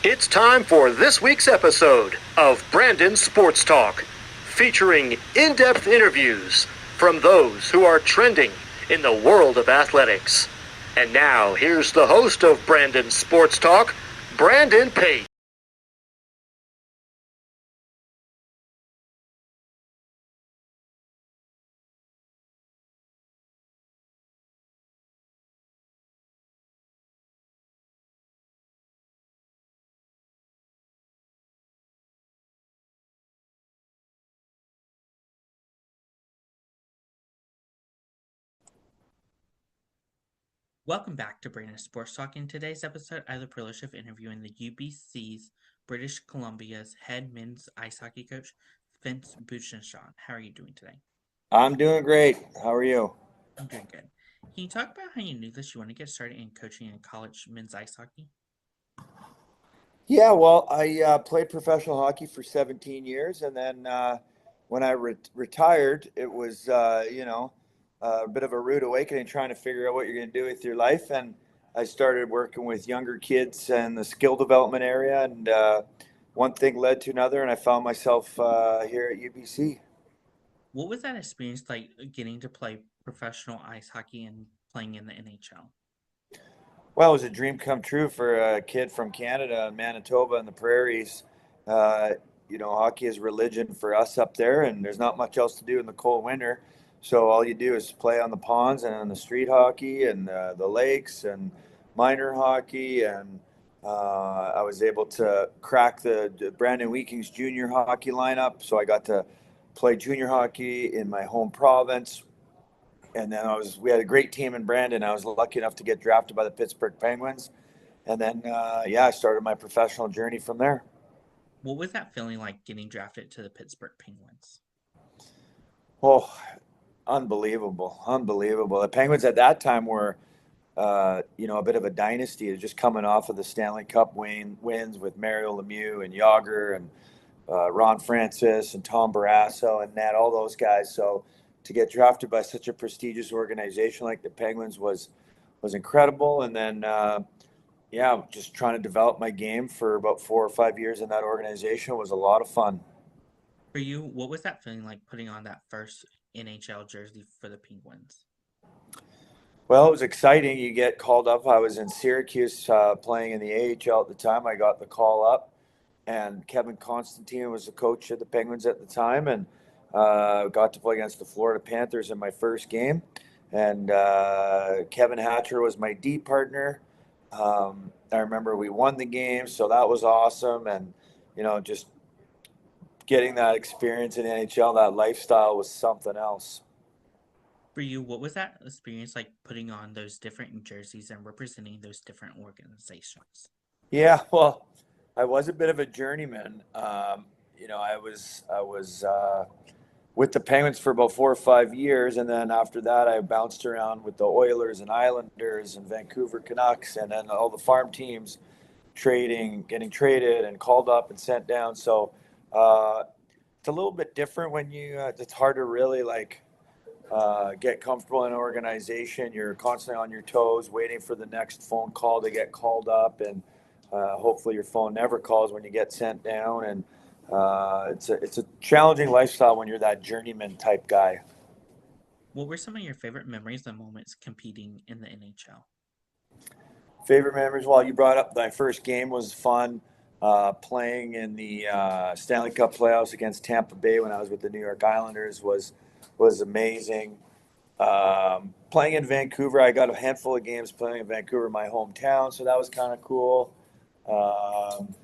It's time for this week's episode of Brandon Sports Talk, featuring in-depth interviews from those who are trending in the world of athletics. And now, here's the host of Brandon Sports Talk, Brandon Pate. Welcome back to Brandon Sports Talk. In today's episode, I have the privilege of interviewing the UBC's British Columbia's head men's ice hockey coach, Sven Butenschon. How are you doing today? I'm doing great. How are you? I'm doing good. Can you talk about how you knew this? You want to get started in coaching in college men's ice hockey? Yeah, well, I played professional hockey for 17 years, and then when I retired, it was a bit of a rude awakening trying to figure out what you're going to do with your life. And I started working with younger kids in the skill development area, and one thing led to another, and I found myself here at UBC. What was that experience like getting to play professional ice hockey and playing in the NHL? Well, it was a dream come true for a kid from Canada, Manitoba, and the prairies. Uh, Hockey is religion for us up there, and there's not much else to do in the cold winter. So all you do is play on the ponds and on the street hockey and the lakes and minor hockey. And I was able to crack the Brandon Weeking's junior hockey lineup. So I got to play junior hockey in my home province, and then we had a great team in Brandon. I was lucky enough to get drafted by the Pittsburgh Penguins, and then I started my professional journey from there. What was that feeling like getting drafted to the Pittsburgh Penguins? Oh, unbelievable! The Penguins at that time were, a bit of a dynasty. They're just coming off of the Stanley Cup wins with Mario Lemieux and Yager and Ron Francis and Tom Barrasso and Nat, all those guys. So to get drafted by such a prestigious organization like the Penguins was incredible. And then just trying to develop my game for about 4 or 5 years in that organization was a lot of fun. For you, what was that feeling like putting on that first NHL jersey for the Penguins? Well, it was exciting. You get called up. I was in Syracuse playing in the AHL at the time. I got the call up, and Kevin Constantine was the coach of the Penguins at the time, and got to play against the Florida Panthers in my first game. And Kevin Hatcher was my D partner. I remember we won the game, so that was awesome. And just getting that experience in NHL, that lifestyle was something else. For you, what was that experience like putting on those different jerseys and representing those different organizations? Yeah, well, I was a bit of a journeyman. I was with the Penguins for about 4 or 5 years, and then after that, I bounced around with the Oilers and Islanders and Vancouver Canucks, and then all the farm teams, getting traded and called up and sent down. So it's a little bit different when it's hard to really get comfortable in an organization. You're constantly on your toes, waiting for the next phone call to get called up, and hopefully your phone never calls when you get sent down. And it's a challenging lifestyle when you're that journeyman type guy. What were some of your favorite memories and moments competing in the NHL? Favorite memories? Well, you brought up my first game was fun. Playing in the Stanley Cup playoffs against Tampa Bay when I was with the New York Islanders was amazing. Playing in Vancouver, I got a handful of games playing in Vancouver, my hometown, so that was kind of cool. Um,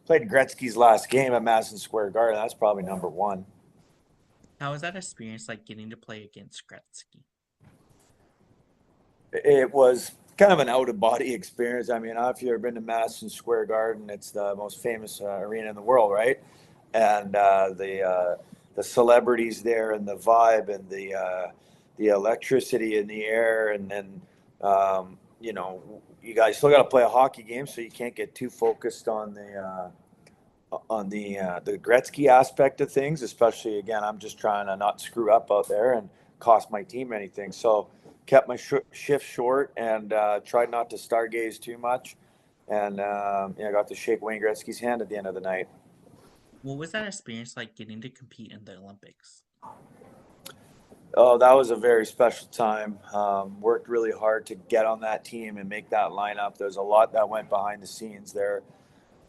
Played Gretzky's last game at Madison Square Garden. That's probably number one. How was that experience like getting to play against Gretzky? It was kind of an out of body experience. I mean, if you've ever been to Madison Square Garden, it's the most famous arena in the world, right? And the celebrities there, and the vibe, and the electricity in the air, and then you guys still got to play a hockey game, so you can't get too focused on the Gretzky aspect of things. Especially, again, I'm just trying to not screw up out there and cost my team anything. So kept my shift short and tried not to stargaze too much. and I got to shake Wayne Gretzky's hand at the end of the night. What was that experience like getting to compete in the Olympics? Oh, that was a very special time. Worked really hard to get on that team and make that lineup. There's a lot that went behind the scenes there.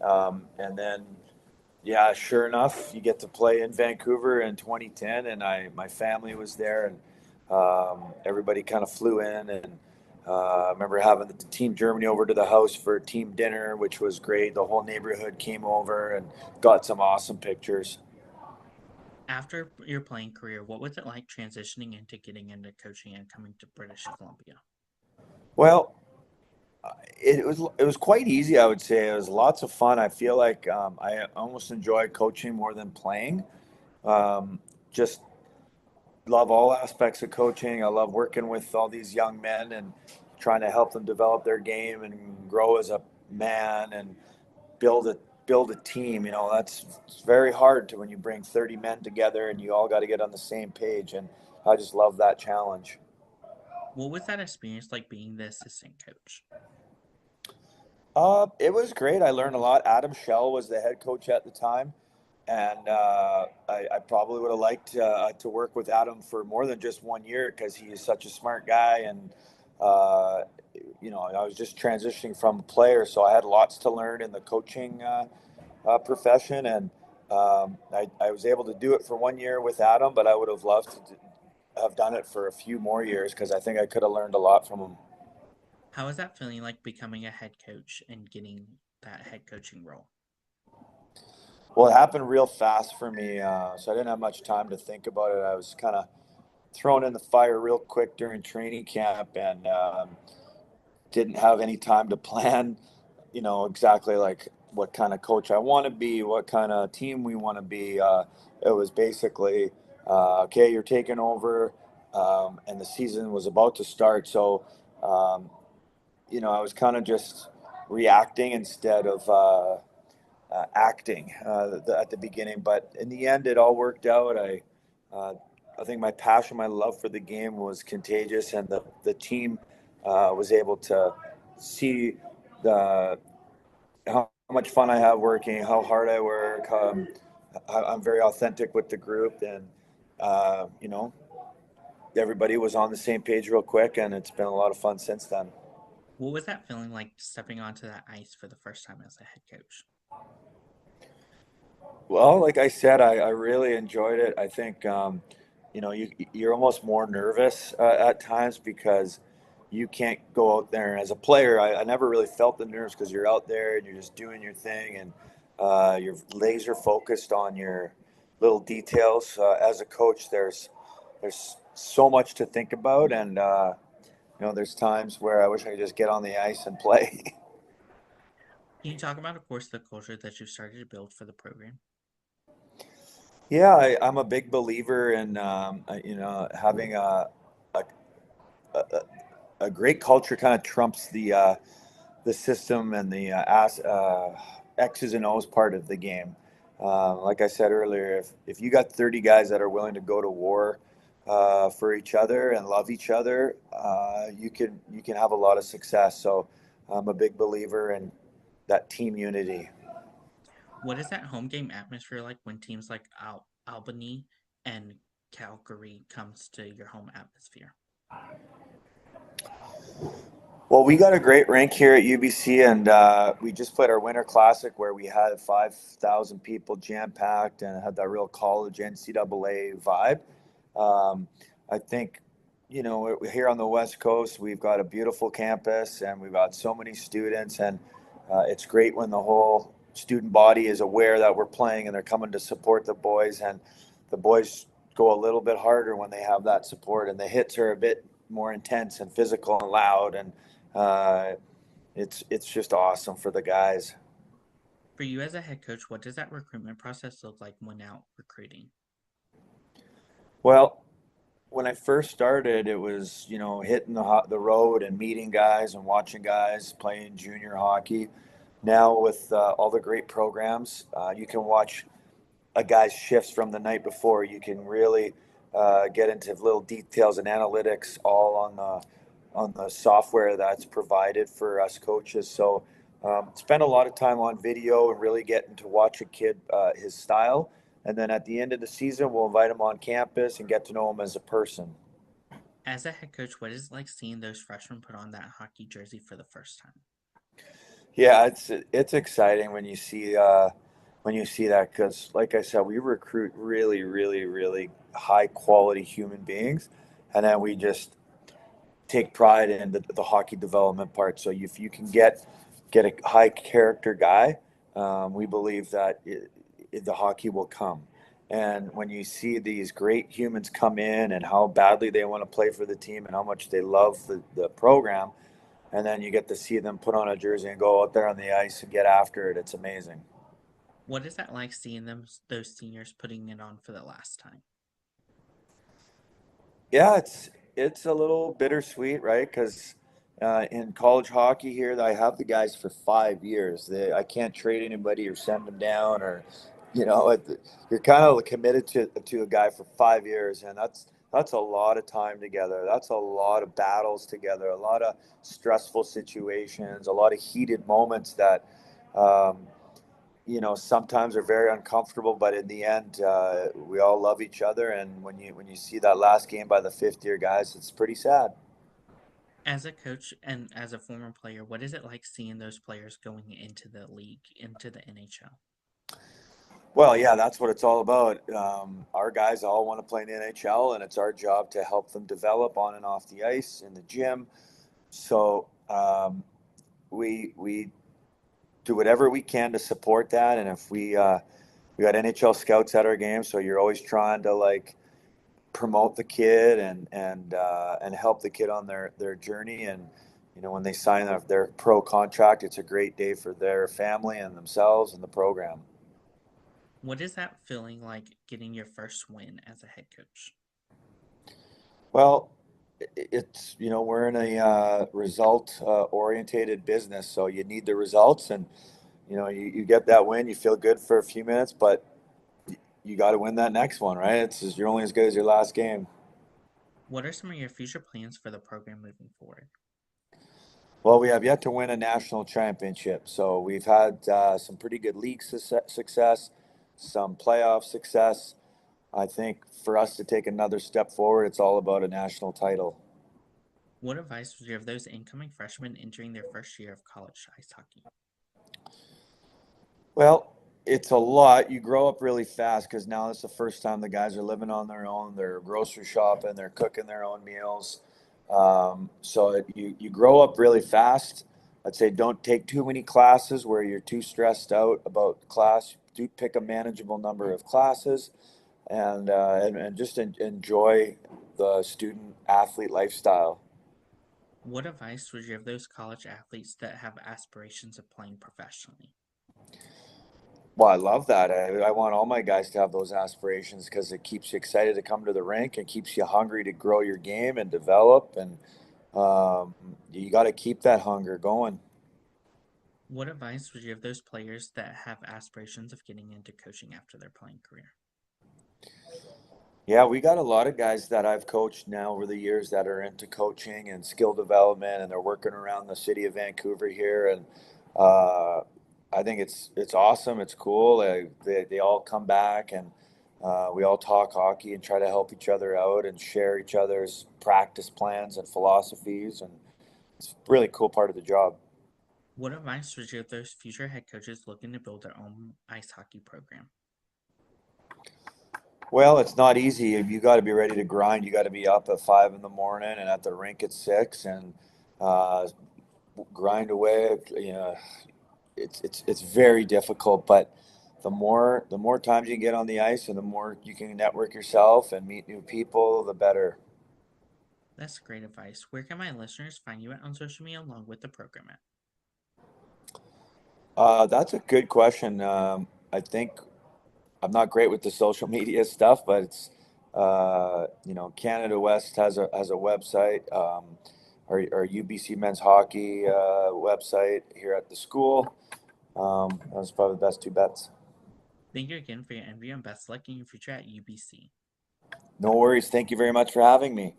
And then, yeah, sure enough, you get to play in Vancouver in 2010, and my family was there, and everybody kind of flew in, and I remember having the team Germany over to the house for team dinner, which was great. The whole neighborhood came over and got some awesome pictures. After your playing career, what was it like transitioning into getting into coaching and coming to British Columbia? Well, it was quite easy, I would say. It was lots of fun. I feel like I almost enjoy coaching more than playing. Just love all aspects of coaching. I love working with all these young men and trying to help them develop their game and grow as a man and build a build a team. It's very hard to when you bring 30 men together and you all got to get on the same page. And I just love that challenge. What was that experience like being the assistant coach? It was great. I learned a lot. Adam Shell was the head coach at the time, and I probably would have liked to work with Adam for more than just 1 year because he is such a smart guy. And uh, I was just transitioning from a player, so I had lots to learn in the coaching profession, and I was able to do it for 1 year with Adam, but I would have loved to have done it for a few more years because I think I could have learned a lot from him. How is that feeling like becoming a head coach and getting that head coaching role? Well, it happened real fast for me, so I didn't have much time to think about it. I was kind of thrown in the fire real quick during training camp, and didn't have any time to plan, exactly like what kind of coach I want to be, what kind of team we want to be. It was basically, okay, you're taking over, and the season was about to start. So, I was kind of just reacting instead of acting at the beginning. But in the end, it all worked out. Uh, I think my passion, my love for the game was contagious, and the team was able to see the how much fun I have working, how hard I work. I'm very authentic with the group, and you know, everybody was on the same page real quick, and it's been a lot of fun since then. What was that feeling like stepping onto that ice for the first time as a head coach? Well, like I said, I really enjoyed it. I think you're almost more nervous at times because you can't go out there. And as a player, I never really felt the nerves because you're out there and you're just doing your thing, and you're laser focused on your little details. As a coach, there's so much to think about, and there's times where I wish I could just get on the ice and play. Can you talk about, of course, the culture that you've started to build for the program? Yeah, I'm a big believer in having a, a a great culture kind of trumps the system and the X's and O's part of the game. Like I said earlier, if you got 30 guys that are willing to go to war for each other and love each other, you can have a lot of success. So I'm a big believer in that team unity. What is that home game atmosphere like when teams like Albany and Calgary comes to your home atmosphere? Well, we got a great rink here at UBC, and we just played our Winter Classic where we had 5,000 people jam packed and had that real college NCAA vibe. Um, I think, here on the West Coast, we've got a beautiful campus and we've got so many students, and it's great when the whole student body is aware that we're playing and they're coming to support the boys, and the boys go a little bit harder when they have that support, and the hits are a bit more intense and physical and loud, and uh, it's just awesome for the guys. For you as a head coach, what does that recruitment process look like when out recruiting? Well, when I first started, it was hitting the road and meeting guys and watching guys playing junior hockey. Now with all the great programs, you can watch a guy's shifts from the night before. You can really get into little details and analytics all on the software that's provided for us coaches. So spend a lot of time on video and really getting to watch a kid, his style. And then at the end of the season, we'll invite him on campus and get to know him as a person. As a head coach, what is it like seeing those freshmen put on that hockey jersey for the first time? Yeah, it's exciting when you see that because, like I said, we recruit really, really, really high quality human beings, and then we just take pride in the hockey development part. So if you can get a high character guy, we believe that the hockey will come. And when you see these great humans come in and how badly they want to play for the team and how much they love the program, and then you get to see them put on a jersey and go out there on the ice and get after it, it's amazing. What is that like seeing those seniors putting it on for the last time? Yeah, it's a little bittersweet, right? Because in college hockey here, I have the guys for 5 years. I can't trade anybody or send them down, or you know, you're kind of committed to a guy for 5 years, and that's a lot of time together. That's a lot of battles together, a lot of stressful situations, a lot of heated moments that. Um, sometimes are very uncomfortable, but in the end, we all love each other. And when you see that last game by the fifth year guys, it's pretty sad. As a coach and as a former player, what is it like seeing those players going into the league, into the NHL? Well, yeah, that's what it's all about. Our guys all want to play in the NHL, and it's our job to help them develop on and off the ice in the gym. So we do whatever we can to support that. And if we got NHL scouts at our games, so you're always trying to like promote the kid and help the kid on their journey. And when they sign their pro contract, it's a great day for their family and themselves and the program. What is that feeling like getting your first win as a head coach? Well, it's we're in a result orientated business, so you need the results. And you get that win, you feel good for a few minutes, but you got to win that next one, right? You're only as good as your last game. What are some of your future plans for the program moving forward? Well, we have yet to win a national championship. So we've had some pretty good league success, some playoff success. I think for us to take another step forward, it's all about a national title. What advice would you give those incoming freshmen entering their first year of college ice hockey? Well, it's a lot. You grow up really fast because now it's the first time the guys are living on their own. They're grocery shopping, they're cooking their own meals. You grow up really fast. I'd say don't take too many classes where you're too stressed out about class. Do pick a manageable number of classes and just enjoy the student athlete lifestyle. What advice would you give those college athletes that have aspirations of playing professionally? Well, I love that. I want all my guys to have those aspirations because it keeps you excited to come to the rink and keeps you hungry to grow your game and develop. And you got to keep that hunger going. What advice would you give those players that have aspirations of getting into coaching after their playing career? Yeah, we got a lot of guys that I've coached now over the years that are into coaching and skill development, and they're working around the city of Vancouver here. And uh, I think it's awesome. It's cool. They all come back and we all talk hockey and try to help each other out and share each other's practice plans and philosophies. And it's a really cool part of the job. What advice would you give those future head coaches looking to build their own ice hockey program? Well, it's not easy. You got to be ready to grind. You got to be up at 5 in the morning and at the rink at 6 and uh, grind away. It's very difficult, but the more times you get on the ice and the more you can network yourself and meet new people, the better. That's great advice. Where can my listeners find you at on social media along with the program at? That's a good question. I think I'm not great with the social media stuff, but it's Canada West has a website. Our UBC men's hockey website here at the school. Those are probably the best two bets. Thank you again for your interview and best luck in your future at UBC. No worries. Thank you very much for having me.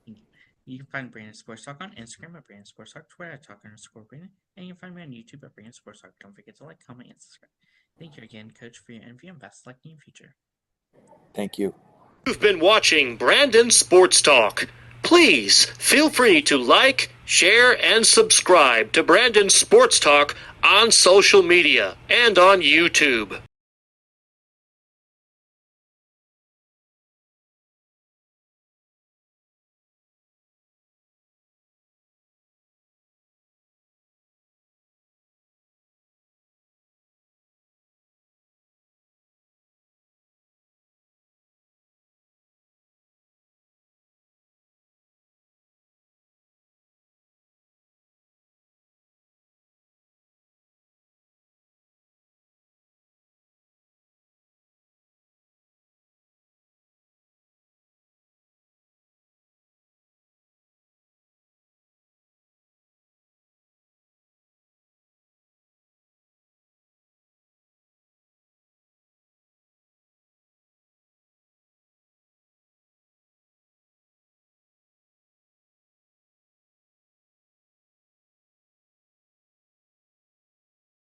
Thank you. You can find Brandon Sports Talk on Instagram at Brandon Sports Talk, Twitter at Talk_Brandon, and you can find me on YouTube at Brandon Sports Talk. Don't forget to like, comment, and subscribe. Thank you again, Coach, for your interview, and best luck in your future. Thank you. You've been watching Brandon Sports Talk. Please feel free to like, share, and subscribe to Brandon Sports Talk on social media and on YouTube.